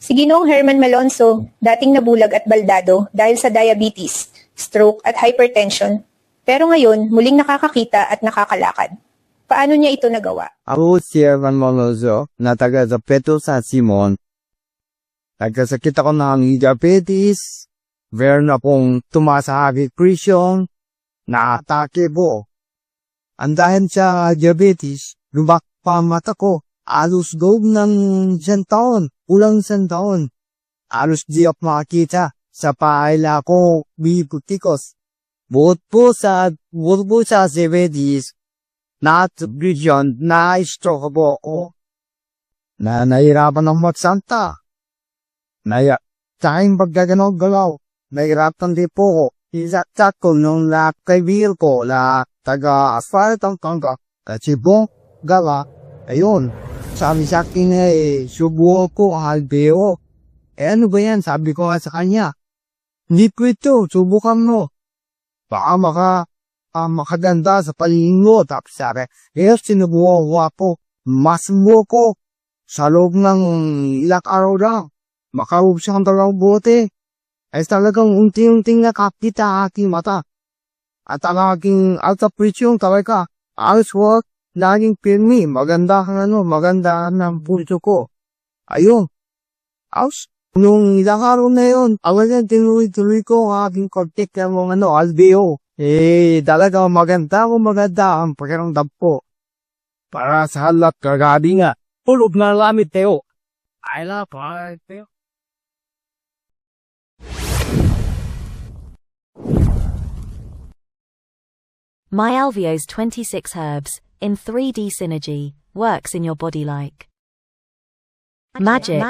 Si Ginoong Herman Malonzo, dating nabulag at baldado dahil sa diabetes, stroke at hypertension, pero ngayon muling nakakakita at nakakalakad. Paano niya ito nagawa? Ako si Herman Malonzo, na taga sa Petro San Simon. Nagkasakit ako ng diabetes, meron akong tumaas sa high presyon, na-atake po. Ang dahil sa diabetes, lumak pa ang mata ko, alos loob ng 1 taon, ulang 1 taon. Alos di ako makakita, sa paila ko, bibutikos. Bukod po sa diabetes, na-presyon, na-stroke po ako. Nahirapan ng magsanta. Sa aking pagkagalaw-galaw, nahirapan din po ko. Isaksak ko nung kaibigan ko na taga-asphalt ang kangka. Kasi po, gala, ayun. Sabi sa akin subukan ko albeo. Ano ba yan? Sabi ko sa kanya. Hindi ko ito, subukan mo. Baka makaganda sa palingin mo. Tapos sabi, sinubukan ko ako. Masubo ko. Sa loob ng ilang araw lang. Makaroon siyang 2 bote. Ay talagang unti-unting nakakita aking mata. At ang aking alta presyon talaga. Ayos work, laging pirmi. Maganda ng pulso ko. Ayun. Ayos. Nung ilang araw na yun, awalyan tinuloy-tuloy ko ang aking kontek ng albeo. Talaga maganda ang pakiramdam po. Para sa halat kagabi nga. Tulog na lamit tayo. Ay la, pa tayo. MyAlveo's 26 herbs, in 3D synergy, works in your body like magic.